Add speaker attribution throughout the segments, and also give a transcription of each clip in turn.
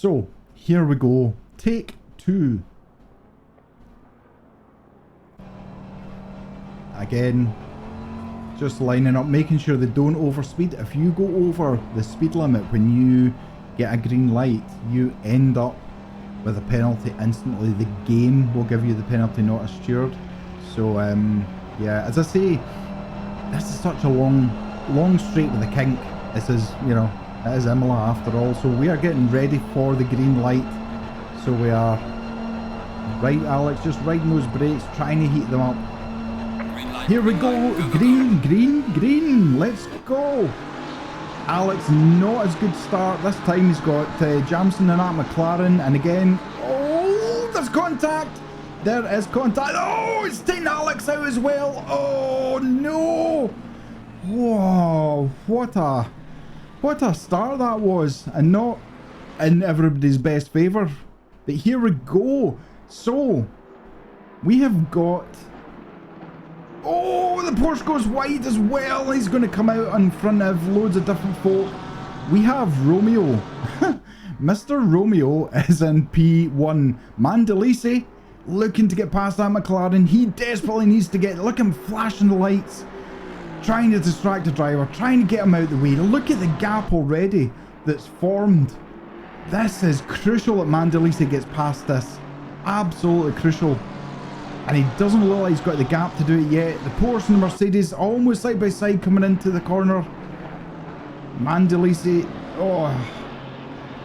Speaker 1: So, here we go. Take 2. Again, just lining up, making sure they don't overspeed. If you go over the speed limit when you get a green light, you end up with a penalty instantly. The game will give you the penalty, not a steward. So, yeah, as I say, this is such a long straight with a kink. This is, you know, it is Imola after all. So we are getting ready for the green light. So we are, right, Alex, just riding those brakes, trying to heat them up. Here we go, green, green, green, let's go. Alex, not as good start. This time he's got Jamson in that McLaren, and again, oh, there's contact. There is contact. Oh, it's taking Alex out as well. Oh, no. Whoa, what a start that was, and not in everybody's best favour. But here we go. So, we have got... Oh, the Porsche goes wide as well. He's going to come out in front of loads of different folk. We have Romeo. Mr. Romeo is in P1. Mandalisi looking to get past that McLaren. He desperately needs to get... Look at him flashing the lights. Trying to distract the driver. Trying to get him out of the way. Look at the gap already that's formed. This is crucial that Mandalisi gets past this. Absolutely crucial. And he doesn't look like he's got the gap to do it yet. The Porsche and the Mercedes almost side by side coming into the corner. Mandalisi, oh,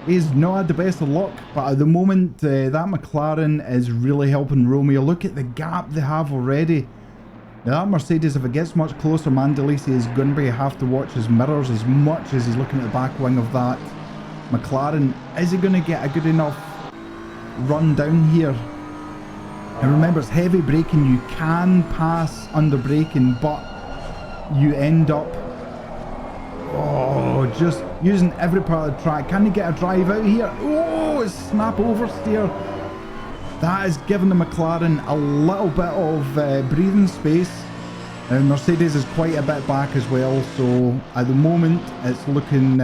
Speaker 1: he's not had the best of luck. But at the moment, that McLaren is really helping Romeo. Look at the gap they have already. Now that Mercedes, if it gets much closer, Mandalisi is going to have to watch his mirrors as much as he's looking at the back wing of that McLaren. Is he going to get a good enough run down here? And remember, it's heavy braking. You can pass under braking, but you end up, oh, just using every part of the track. Can he get a drive out here? Oh, it's snap oversteer. That is giving the McLaren a little bit of breathing space. And Mercedes is quite a bit back as well. So at the moment, it's looking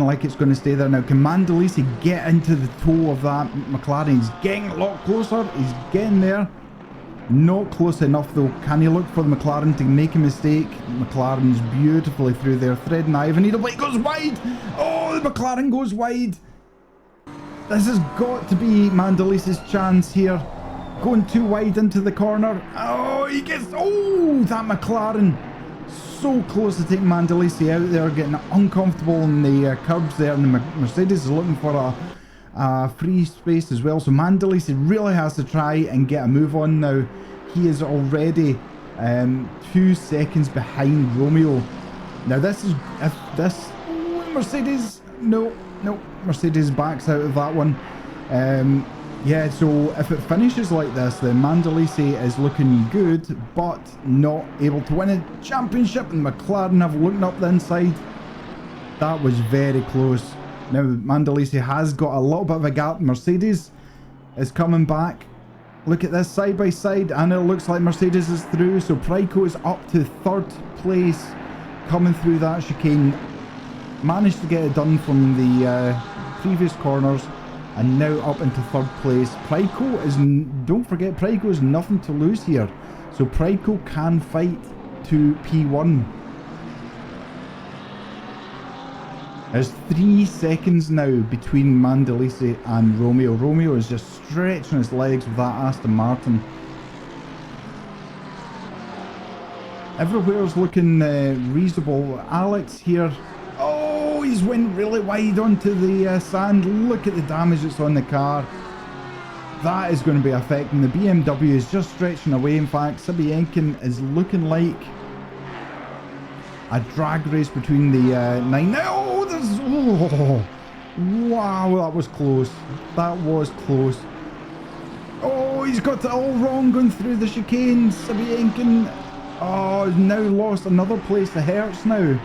Speaker 1: like it's going to stay there. Now, can Mandalisi get into the toe of that McLaren? He's getting a lot closer. He's getting there. Not close enough though. Can he look for the McLaren to make a mistake? McLaren's beautifully through there. Threading Ivan needle, but he goes wide. Oh, the McLaren goes wide. This has got to be Mandalisi's chance here. Going too wide into the corner. Oh, he gets... Oh, that McLaren. So close to taking Mandalisi out there, getting uncomfortable in the curbs there, and the Mercedes is looking for a free space as well. So Mandalisi really has to try and get a move on now. He is already 2 seconds behind Romeo. Now this is, if this, Mercedes, no, Mercedes backs out of that one. Yeah, so if it finishes like this, then Mandalisi is looking good, but not able to win a championship, and McLaren have looked up the inside. That was very close. Now Mandalisi has got a little bit of a gap. Mercedes is coming back. Look at this side by side, and it looks like Mercedes is through. So Pryko is up to 3rd place, coming through that chicane. Managed to get it done from the previous corners. And now up into 3rd place. Pryko is, don't forget, Pryko is nothing to lose here. So Pryko can fight to P1. There's 3 seconds now between Mandalisi and Romeo. Romeo is just stretching his legs with that Aston Martin. Everywhere's looking reasonable. Alex here. Oh, he's went really wide onto the sand. Look at the damage that's on the car. That is going to be affecting. The BMW is just stretching away. In fact, Sibienkin is looking like a drag race between the 9. Oh, there's... Oh, wow, that was close. That was close. Oh, he's got it all wrong going through the chicane. Sibienkin, oh, now lost another place to Hertz now.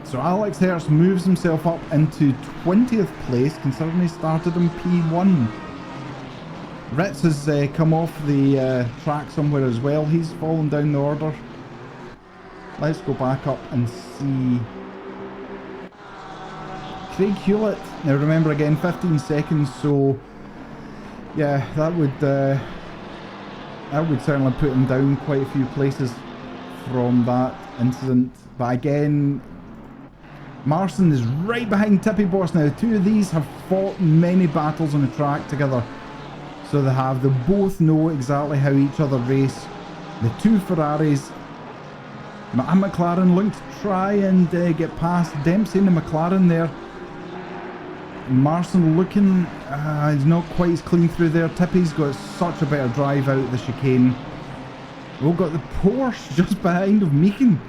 Speaker 1: So Alex Hertz moves himself up into 20th place, considering he started in P1. Ritz has come off the track somewhere as well. He's fallen down the order. Let's go back up and see Craig Hewlett. Now remember again, 15 seconds, so yeah, that would certainly put him down quite a few places from that incident. But again, Marston is right behind Tippy Boss now. The two of these have fought many battles on the track together, so they have. They both know exactly how each other race. The two Ferraris. And McLaren looking to try and get past Dempsey in the McLaren there. Marston looking, he's not quite as clean through there. Tippy's got such a better drive out of the chicane. We've got the Porsche just behind of Meekin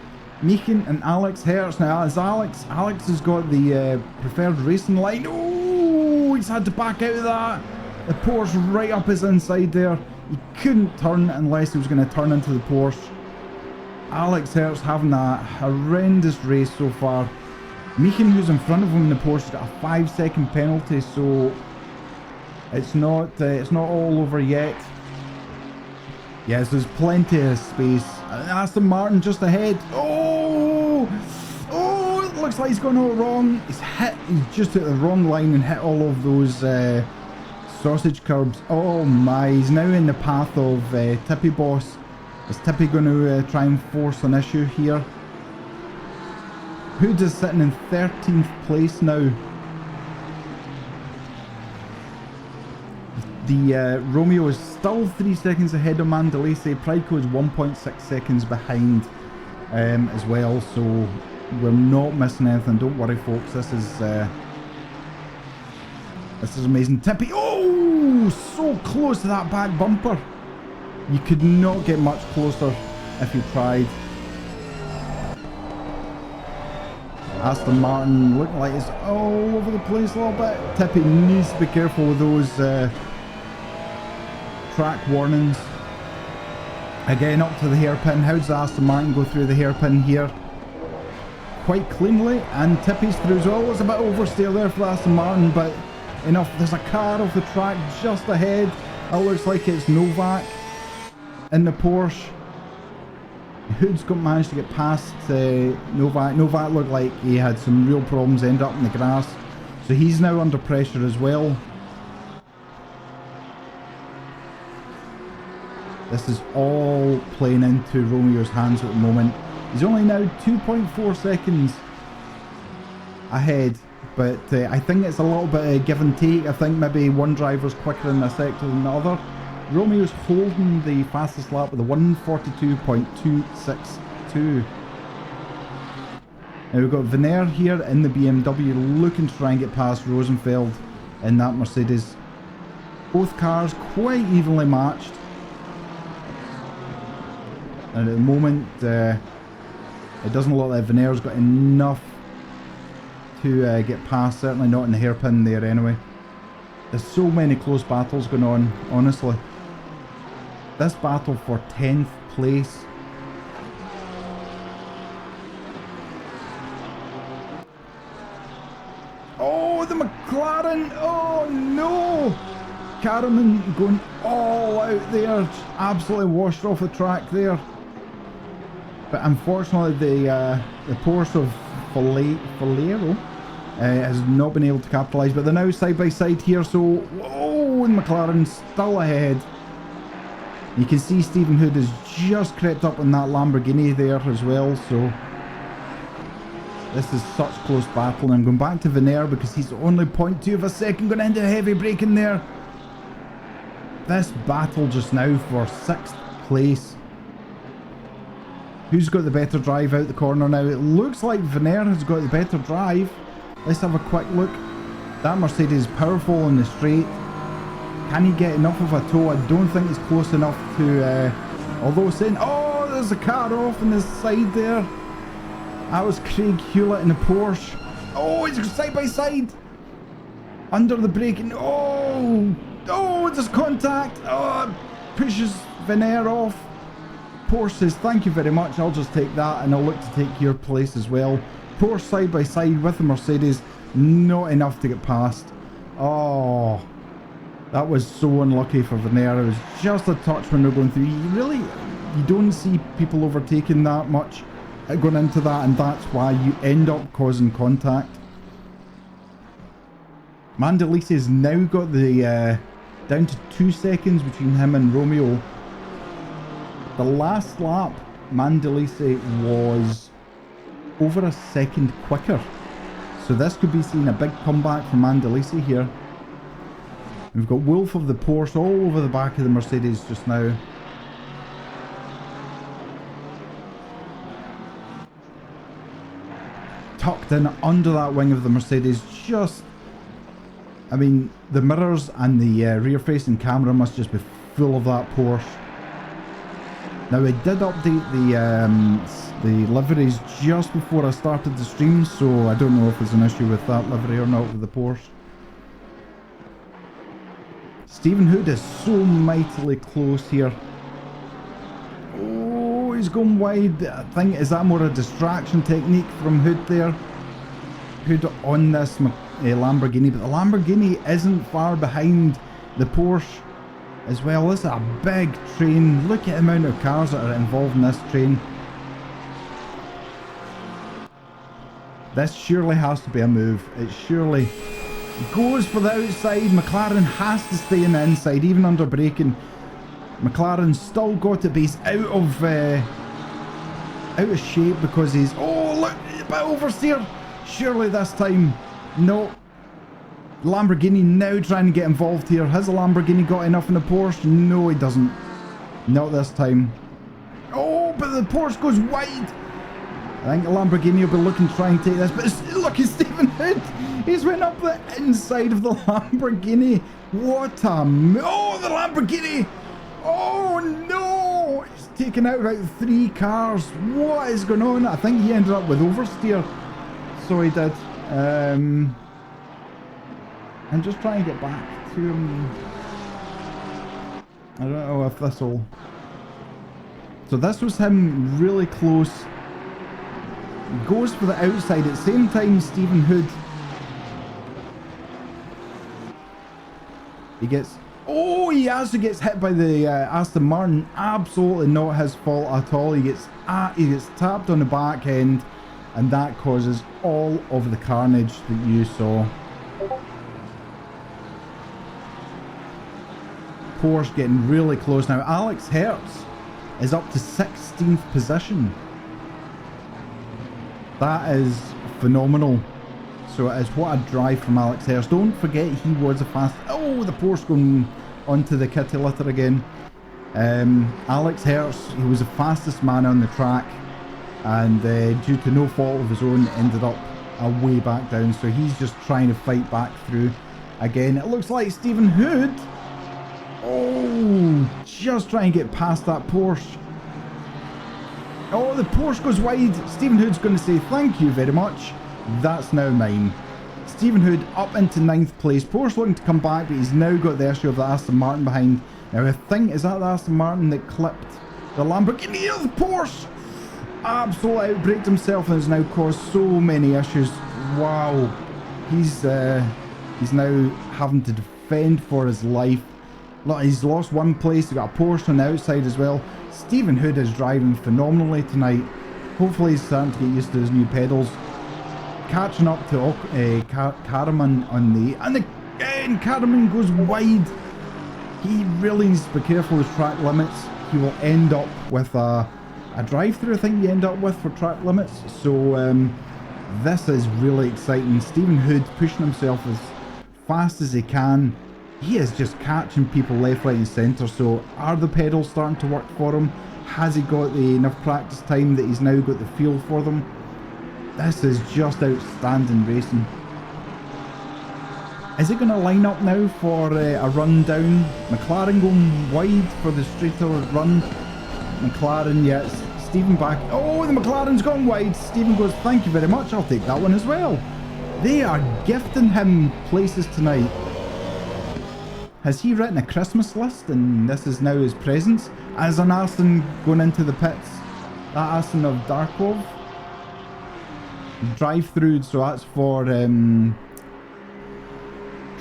Speaker 1: and Alex Hertz. Now as Alex has got the preferred racing line. Oh, he's had to back out of that. The Porsche right up his inside there. He couldn't turn unless he was going to turn into the Porsche. Alex Hertz having a horrendous race so far. Meekin, who's in front of him in the Porsche, has got a 5-second penalty, so it's not all over yet. Yes, there's plenty of space. Aston Martin just ahead. Oh, it looks like he's gone all wrong. He's just hit the wrong line and hit all of those sausage curbs. Oh my, he's now in the path of Tippy Boss. Is Tippy going to try and force an issue here? Hood is sitting in 13th place now. The Romeo is still 3 seconds ahead of Mandalese. Prideco is 1.6 seconds behind as well, so we're not missing anything. Don't worry, folks. This is amazing. Tippy, oh, so close to that back bumper. You could not get much closer if you tried. Aston Martin looking like it's all over the place a little bit. Tippy needs to be careful with those track warnings. Again, up to the hairpin. How does Aston Martin go through the hairpin here? Quite cleanly, and Tippy's through as well. There's a bit oversteer there for Aston Martin, but enough. There's a car off the track just ahead. It looks like it's Novak in the Porsche. Hood's managed to get past Novak. Novak looked like he had some real problems, end up in the grass, so he's now under pressure as well. This is all playing into Romeo's hands at the moment. He's only now 2.4 seconds ahead, but I think it's a little bit of give and take. I think maybe one driver's quicker in this sector than the other. Romeo's holding the fastest lap with a 142.262. Now we've got Vener here in the BMW looking to try and get past Rosenfeld in that Mercedes. Both cars quite evenly matched. And at the moment, it doesn't look like Vener's got enough to get past, certainly not in the hairpin there anyway. There's so many close battles going on, honestly. This battle for 10th place. Oh, the McLaren! Oh no! Caraman going all out there, absolutely washed off the track there. But unfortunately, the Porsche of Falero has not been able to capitalise. But they're now side by side here, so oh, and McLaren's still ahead. You can see Stephen Hood has just crept up on that Lamborghini there as well, so this is such close battle. And I'm going back to Vener because he's only 0.2 of a second going into heavy braking there. This battle just now for 6th place. Who's got the better drive out the corner now? It looks like Vener has got the better drive. Let's have a quick look. That Mercedes is powerful on the straight. Can he get enough of a tow? I don't think he's close enough to, although saying, oh, there's a car off on the side there. That was Craig Hewlett in the Porsche. Oh, he's side by side. Under the braking. Oh, there's contact. Oh, pushes Vener off. Porsche says, thank you very much. I'll just take that and I'll look to take your place as well. Porsche side by side with the Mercedes. Not enough to get past. Oh, that was so unlucky for Vener. It was just a touch when they're going through. You don't see people overtaking that much going into that, and that's why you end up causing contact. Mandalisi has now got the down to 2 seconds between him and Romeo. The last lap, Mandalisi was over a second quicker. So this could be seen a big comeback from Mandalisi here. We've got Wolf of the Porsche all over the back of the Mercedes just now. Tucked in under that wing of the Mercedes, just... I mean, the mirrors and the rear-facing camera must just be full of that Porsche. Now, I did update the liveries just before I started the stream, so I don't know if there's an issue with that livery or not with the Porsche. Stephen Hood is so mightily close here. Oh, he's going wide. I think, is that more a distraction technique from Hood there? Hood on this Lamborghini, but the Lamborghini isn't far behind the Porsche as well. This is a big train. Look at the amount of cars that are involved in this train. This surely has to be a move. It surely goes for the outside. McLaren has to stay in the inside, even under braking. McLaren's still got it, but he's out of shape because he's... Oh, look, a bit oversteered. Surely this time, no. Lamborghini now trying to get involved here. Has the Lamborghini got enough in the Porsche? No, he doesn't. Not this time. Oh, but the Porsche goes wide. I think the Lamborghini will be looking to try and take this, but look at Stephen Hood. He's went up the inside of the Lamborghini. What a... Oh, the Lamborghini. Oh, no. He's taken out about 3 cars. What is going on? I think he ended up with oversteer. So he did. I'm just trying to get back to him. I don't know if this will... So this was him really close. Goes for the outside. At the same time, Stephen Hood... He gets... Oh, he actually gets hit by the Aston Martin. Absolutely not his fault at all. He gets tapped on the back end, and that causes all of the carnage that you saw. Porsche getting really close now. Alex Hertz is up to 16th position. That is phenomenal. So it is what a drive from Alex Hertz. Don't forget he was a fast... Oh, the Porsche going onto the kitty litter again. Alex Hertz, he was the fastest man on the track, and due to no fault of his own, ended up way back down. So he's just trying to fight back through. Again, it looks like Stephen Hood... Oh, just trying to get past that Porsche. Oh, the Porsche goes wide. Stephen Hood's going to say thank you very much. That's now mine. Stephen Hood up into 9th place. Porsche looking to come back, but he's now got the issue of the Aston Martin behind. Now I think, is that the Aston Martin that clipped the Lamborghini? Oh, the Porsche absolutely outbraked himself and has now caused so many issues. Wow. He's now having to defend for his life. Look, he's lost 1 place. He's got a Porsche on the outside as well. Stephen Hood is driving phenomenally tonight. Hopefully he's starting to get used to his new pedals. Catching up to Karaman on the... And again, Karaman goes wide. He really needs to be careful with track limits. He will end up with a drive-through, I think you end up with for track limits. So this is really exciting. Stephen Hood pushing himself as fast as he can. He is just catching people left, right and centre. So are the pedals starting to work for him? Has he got enough practice time that he's now got the feel for them? This is just outstanding racing. Is it going to line up now for a run down? McLaren going wide for the straighter run. McLaren, yes. Stephen back. Oh, the McLaren's gone wide. Stephen goes, thank you very much. I'll take that one as well. They are gifting him places tonight. Has he written a Christmas list and this is now his presents? As an Aston going into the pits. That Aston of Darkov. Drive-through, so that's for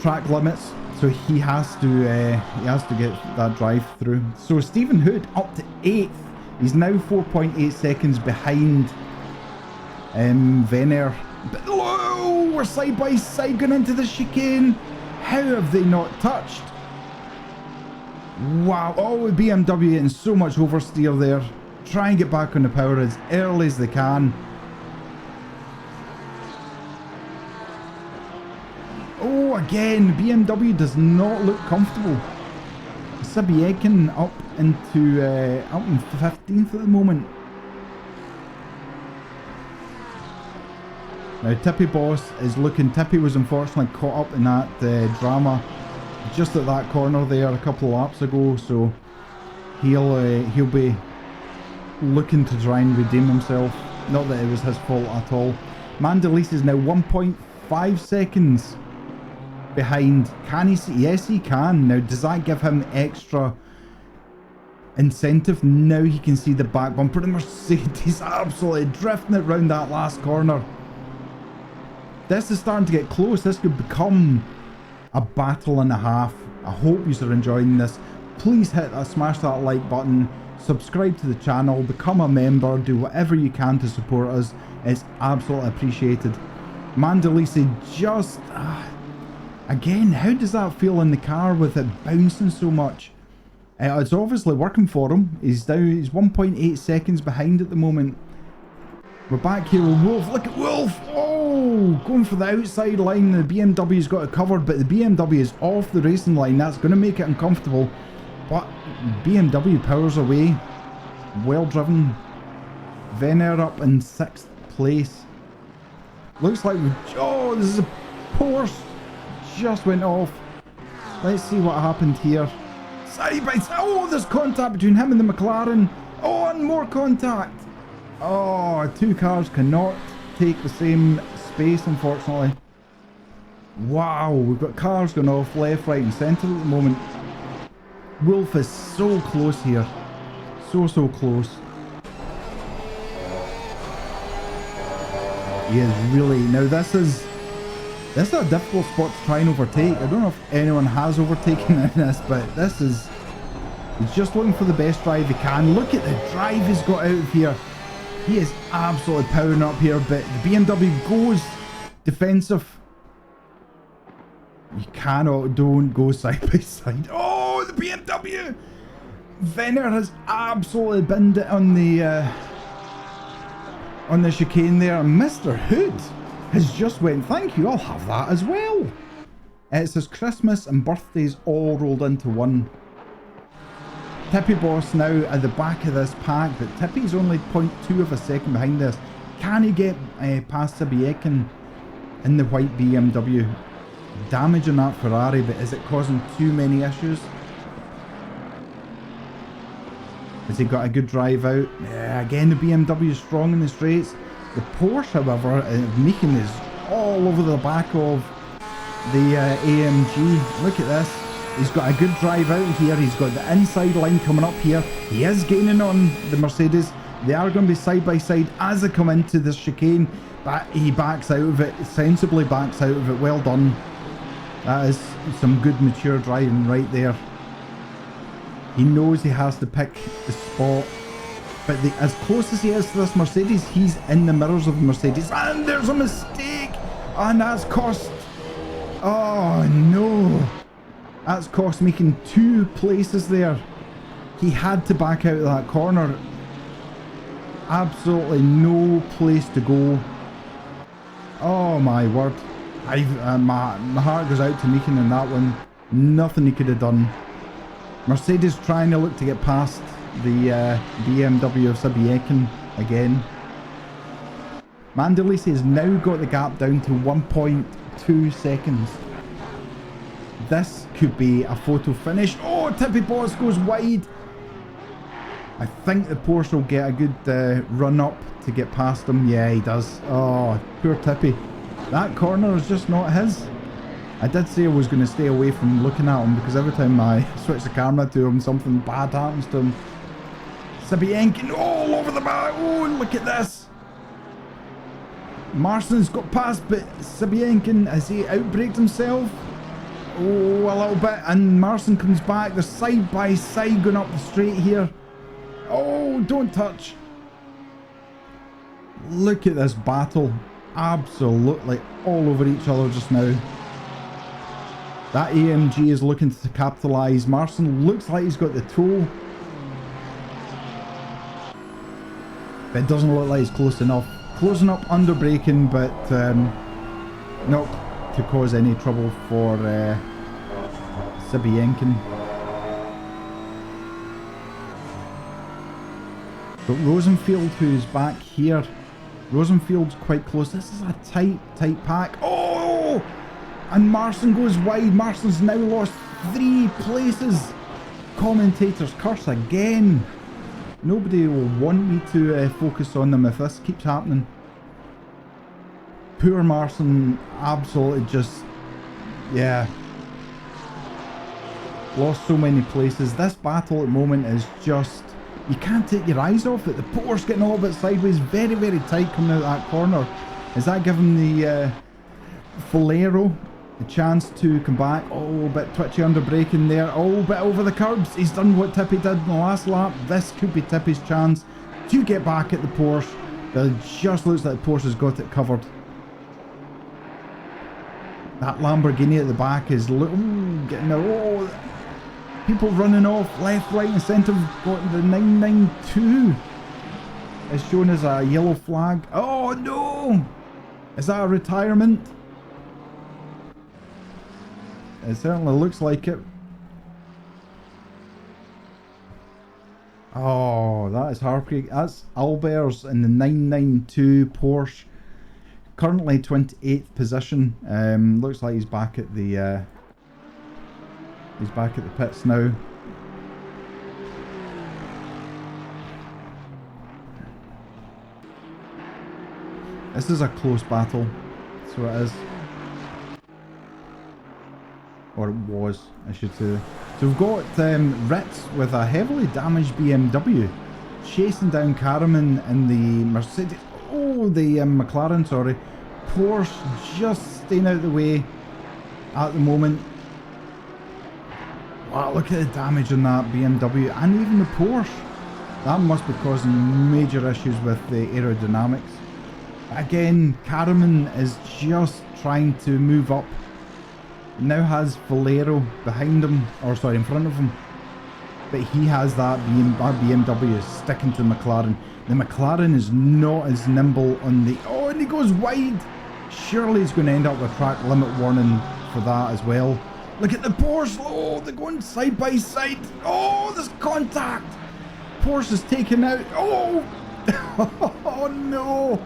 Speaker 1: track limits. So he has to get that drive-through. So Stephen Hood up to 8th. He's now 4.8 seconds behind Venner. But oh, we're side by side going into the chicane. How have they not touched? Wow. Oh, BMW getting so much oversteer there. Try and get back on the power as early as they can. Oh, again, BMW does not look comfortable. Sabiekin up in 15th at the moment. Now Tippy Boss is looking. Tippy was unfortunately caught up in that drama just at that corner there a couple of laps ago, so he'll be looking to try and redeem himself. Not that it was his fault at all. Mandalise is now 1.5 seconds behind. Can he see? Yes, he can. Now, does that give him extra incentive? Now he can see the back bumper. The Mercedes absolutely drifting it round that last corner. This is starting to get close. This could become a battle and a half. I hope you're enjoying this. Please smash that like button, subscribe to the channel, become a member, do whatever you can to support us. It's absolutely appreciated. Mandalise just... again, how does that feel in the car with it bouncing so much? It's obviously working for him. He's 1.8 seconds behind at the moment. We're back here with Wolf. Look at Wolf! Oh, going for the outside line. The BMW's got it covered, but the BMW is off the racing line. That's going to make it uncomfortable. But BMW powers away. Well driven. Venner up in 6th place. Looks like oh, this is a Porsche. Just went off. Let's see what happened here. Side by side. Oh, there's contact between him and the McLaren. Oh, and more contact. Oh, two cars cannot take the same space, unfortunately. Wow, we've got cars going off left, right and centre at the moment. Wolf is so close here. So close. He is really... Now this is a difficult spot to try and overtake. I don't know if anyone has overtaken in this, but this is... He's just looking for the best drive he can. Look at the drive he's got out of here. He is absolutely powering up here, but the BMW goes defensive. You don't go side by side. Oh, the BMW! Venner has absolutely binned it on the chicane there. Mr. Hood has just went, thank you, I'll have that as well. It says Christmas and birthdays all rolled into one. Tippy Boss now at the back of this pack, but Tippy's only 0.2 of a second behind this. Can he get past Sabiekin in the white BMW? Damaging that Ferrari, but is it causing too many issues? Has he got a good drive out? Yeah, again, the BMW is strong in the straights. The Porsche, however, making this all over the back of the AMG. Look at this. He's got a good drive out here. He's got the inside line coming up here. He is gaining on the Mercedes. They are going to be side by side as they come into this chicane, but he backs out of it, sensibly backs out of it. Well done. That is some good mature driving right there. He knows he has to pick the spot, but as close as he is to this Mercedes, he's in the mirrors of the Mercedes, and there's a mistake, and that's cost... Oh no, that's cost making 2 places there. He had to back out of that corner. Absolutely no place to go. Oh my word. My heart goes out to Meekin in that one. Nothing he could have done. Mercedes trying to look to get past the BMW of Sabiekin again. Mandalise has now got the gap down to 1.2 seconds. This could be a photo finish. Oh, Tippy Boss goes wide. I think the Porsche will get a good run up to get past him. Yeah, he does. Oh, poor Tippy. That corner is just not his. I did say I was going to stay away from looking at him because every time I switch the camera to him, something bad happens to him. Sabiekin all over the back. Oh, look at this. Marston's got past, but Sabiekin, has he outbraked himself? Oh, a little bit. And Marston comes back. They're side by side going up the straight here. Oh, don't touch. Look at this battle. Absolutely all over each other just now. That AMG is looking to capitalise. Marston looks like he's got the toe. But it doesn't look like he's close enough. Closing up under braking, but not to cause any trouble for Sibienkin. But Rosenfield, who's back here, Rosenfield's quite close. This is a tight pack. Oh! And Marston goes wide. Marston's now lost 3 places. Commentators curse again. Nobody will want me to focus on them if this keeps happening. Poor Marston, absolutely just, yeah. Lost so many places. This battle at the moment is just, you can't take your eyes off it. The Porsche getting a little bit sideways, very, very tight coming out of that corner. Is that giving the Folero a chance to come back? Oh, a bit twitchy under braking there. Oh, a bit over the curbs. He's done what Tippy did in the last lap. This could be Tippy's chance to get back at the Porsche. But it just looks like the Porsche has got it covered. That Lamborghini at the back is getting a, people running off left, right and centre. Got the 992. It's shown as a yellow flag. Oh no! Is that a retirement? It certainly looks like it. Oh, that is heartbreaking. That's Albers in the 992 Porsche. Currently 28th position. Looks like he's back at the pits now. This is a close battle, so it is. Or it was, I should say. So we've got Ritz with a heavily damaged BMW chasing down Karaman in the Mercedes. Oh, the McLaren, sorry. Porsche just staying out of the way at the moment. Wow, look at the damage on that BMW and even the Porsche. That must be causing major issues with the aerodynamics. Again, Karaman is just trying to move up. Now has Valero behind him, or sorry, in front of him. But he has that BMW is sticking to the McLaren. The McLaren is not as nimble on the... Oh, and he goes wide! Surely he's going to end up with a track limit warning for that as well. Look at the Porsche! Oh, they're going side by side! Oh, there's contact! Porsche is taken out. Oh! Oh no!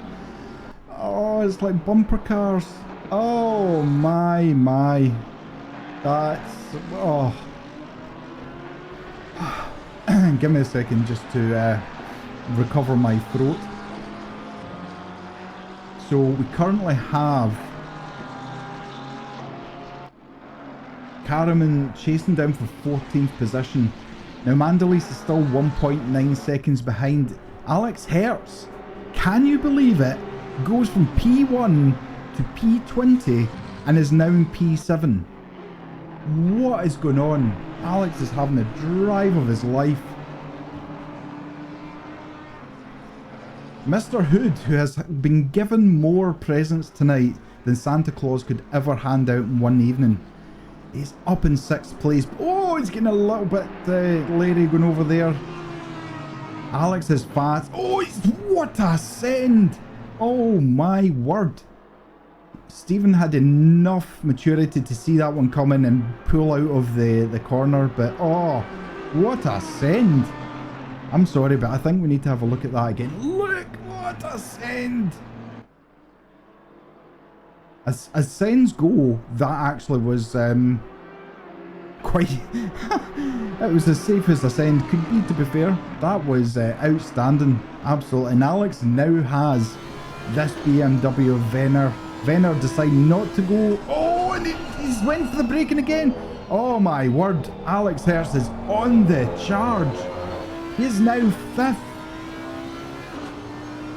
Speaker 1: Oh, it's like bumper cars. Oh my. That's... Oh. Give me a second just to recover my throat. So we currently have Karaman chasing down for 14th position. Now Mandalise is still 1.9 seconds behind. Alex Hertz, can you believe it, goes from P1 to P20 and is now in P7. What is going on? Alex is having the drive of his life. Mr. Hood, who has been given more presents tonight than Santa Claus could ever hand out in one evening. He's up in 6th place. Oh, he's getting a little bit leery going over there. Alex is fast. Oh, what a send! Oh my word. Stephen had enough maturity to see that one coming and pull out of the corner, but oh, what a send. I'm sorry, but I think we need to have a look at that again. Look, what a send. As sends go, that actually was quite... It was as safe as a send could be, to be fair. That was outstanding, absolutely. And Alex now has this BMW Venner. Venner decided not to go. Oh, and he's went for the braking again. Oh my word, Alex Hertz is on the charge. He's now 5th.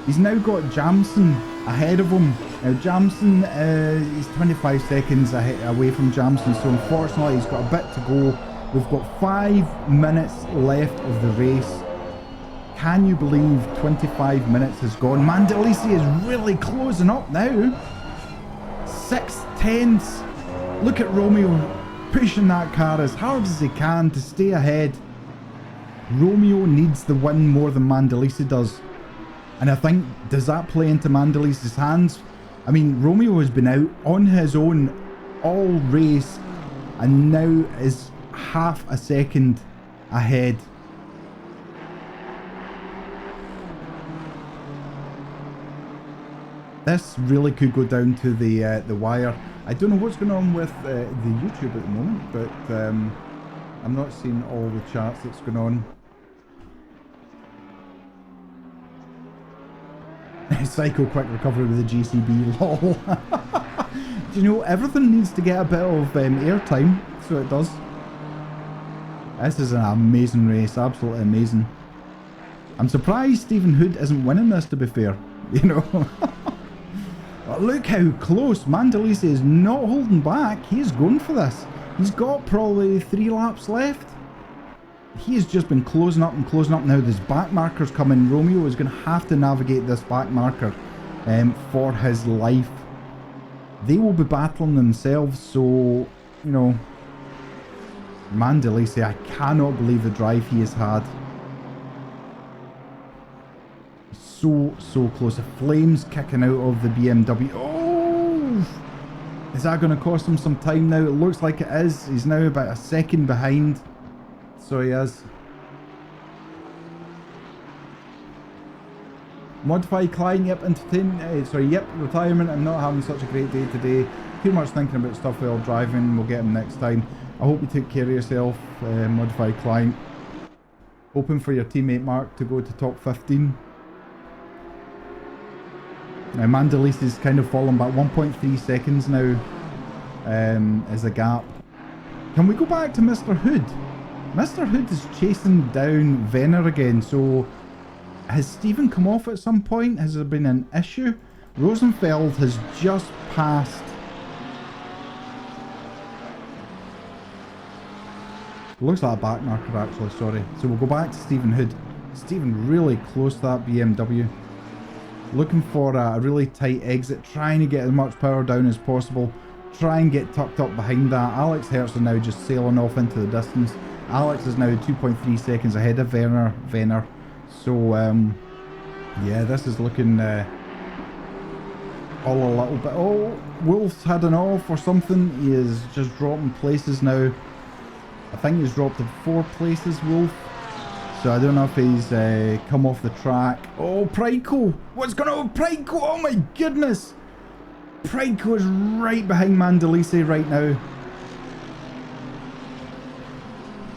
Speaker 1: He's now got Jamson ahead of him. Now Jamson, he's 25 seconds away from Jamson, so unfortunately he's got a bit to go. We've got 5 minutes left of the race. Can you believe 25 minutes has gone? Mandalisi is really closing up now. 6/10. Look at Romeo pushing that car as hard as he can to stay ahead. Romeo needs the win more than Mandalisi does. And I think, does that play into Mandalisi's hands? I mean, Romeo has been out on his own all race and now is half a second ahead. This really could go down to the wire. I don't know what's going on with the YouTube at the moment, but I'm not seeing all the chats that's going on. Psycho quick recovery with the GCB, lol. Do you know, everything needs to get a bit of airtime, so it does. This is an amazing race, absolutely amazing. I'm surprised Stephen Hood isn't winning this, to be fair, you know. But look how close. Mandalisi is not holding back. He's going for this. He's got probably 3 laps left. He has just been closing up and closing up. Now there's back markers coming. Romeo is going to have to navigate this back marker for his life. They will be battling themselves, so, you know, Mandalisi, I cannot believe the drive he has had. So close. The flames kicking out of the BMW. Oh! Is that going to cost him some time now? It looks like it is. He's now about a second behind. So he is. Modify client, yep, entertainment, yep, retirement. I'm not having such a great day today. Too much thinking about stuff while driving. We'll get him next time. I hope you take care of yourself, Modify client. Hoping for your teammate Mark to go to top 15. Now Mandalisi's kind of fallen back. 1.3 seconds now is the gap. Can we go back to Mr. Hood? Mr. Hood is chasing down Venner again, so has Stephen come off at some point? Has there been an issue? Rosenfeld has just passed. Looks like a back marker actually, sorry. So we'll go back to Stephen Hood. Stephen really close to that BMW. Looking for a really tight exit, trying to get as much power down as possible. Try and get tucked up behind that. Alex Hertz are now just sailing off into the distance. Alex is now 2.3 seconds ahead of Venner. So, yeah, this is looking all a little bit... Oh, Wolf's had an off or something. He is just dropping places now. I think he's dropped to 4 places, Wolf. So I don't know if he's come off the track. Oh, Pryko! What's going on with Pryko? Oh my goodness! Pryko is right behind Mandalisi right now.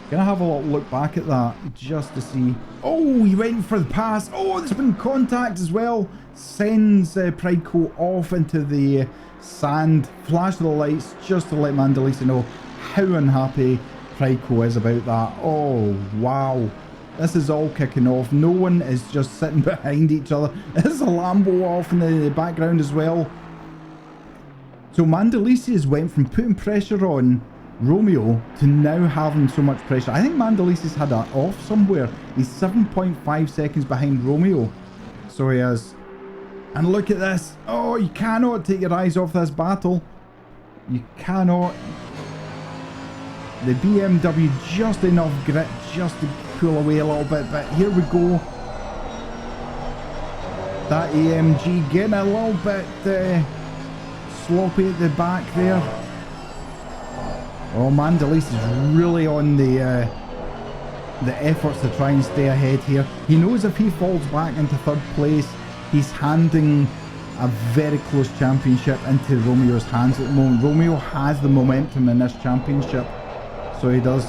Speaker 1: Gonna have a little look back at that just to see. Oh, he went for the pass. Oh, there's been contact as well. Sends Pryko off into the sand. Flash of the lights just to let Mandalisi know how unhappy Pryko is about that. Oh, wow. This is all kicking off. No one is just sitting behind each other. There's a Lambo off in the background as well. So Mandalisi has went from putting pressure on Romeo to now having so much pressure. I think Mandalisi's had that off somewhere. He's 7.5 seconds behind Romeo. So he is. And look at this. Oh, you cannot take your eyes off this battle. You cannot. The BMW just enough grit just to pull away a little bit, but here we go. That AMG getting a little bit sloppy at the back there. Oh, Mandalisi's really on the efforts to try and stay ahead here. He knows if he falls back into 3rd place, he's handing a very close championship into Romeo's hands at the moment. Romeo has the momentum in this championship, so he does.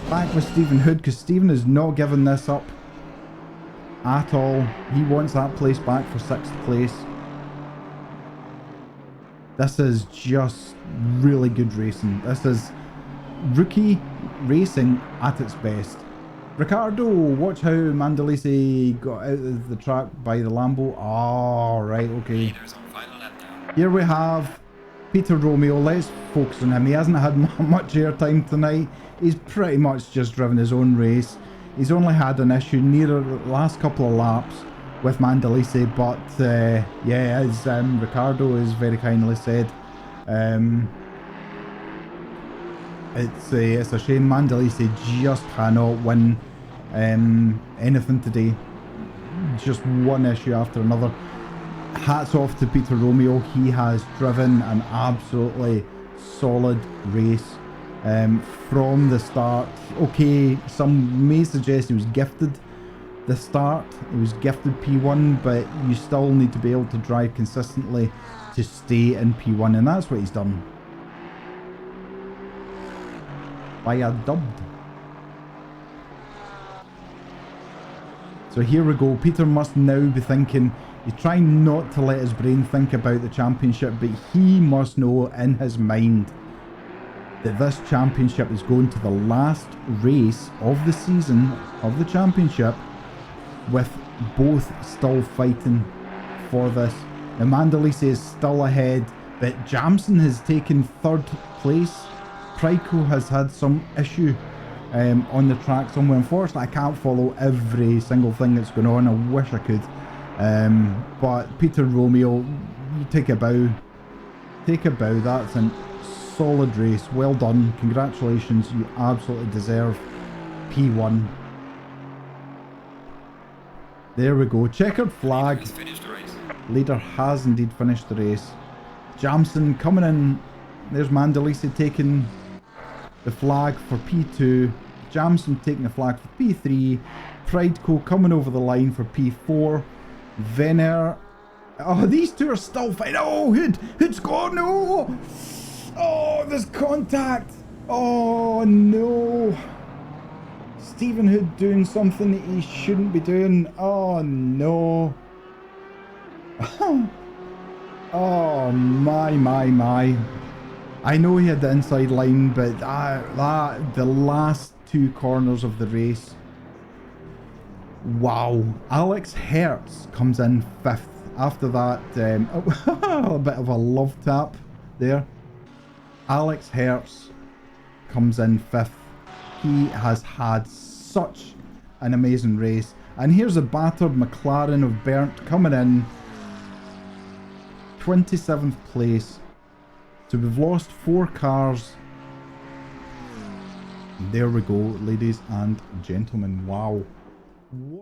Speaker 1: Back with Stephen Hood, because Stephen is not giving this up at all. He wants that place back for 6th place. This is just really good racing. This is rookie racing at its best. Ricardo, watch how Mandalisi got out of the track by the Lambo. Oh, right, okay. Here we have Peter Romeo. Let's focus on him. He hasn't had much airtime tonight. He's pretty much just driven his own race. He's only had an issue near the last couple of laps with Mandalise, but yeah, as Ricardo has very kindly said, it's a shame Mandalise just cannot win anything today. Just one issue after another. Hats off to Peter Romeo. He has driven an absolutely solid race from the start. Okay, some may suggest he was gifted the start. He was gifted P1, but you still need to be able to drive consistently to stay in P1, and that's what he's done. By a dub. So here we go. Peter must now be thinking, he's trying not to let his brain think about the championship, but he must know in his mind that this championship is going to the last race of the season of the championship, with both still fighting for this. Now Mandalise is still ahead, but Jamson has taken third place. Pryko has had some issue on the track somewhere. Unfortunately, I can't follow every single thing that's going on. I wish I could. But Peter Romeo, you take a bow. Take a bow. That's a solid race. Well done. Congratulations. You absolutely deserve P1. There we go. Checkered flag. Leader has indeed finished the race. Jamson coming in. There's Mandalise taking the flag for P2. Jamson taking the flag for P3. Prideco coming over the line for P4. Venner. Oh, these two are still fighting. Oh, Hood's gone. No. Oh, there's contact. Oh, no. Stephen Hood doing something that he shouldn't be doing. Oh, no. Oh, my. I know he had the inside line, but the last two corners of the race. Wow. Alex Hertz comes in 5th. After that, a bit of a love tap there. Alex Hertz comes in 5th. He has had such an amazing race. And here's a battered McLaren of Bernd coming in 27th place. So we've lost 4 cars. There we go, ladies and gentlemen. Wow. What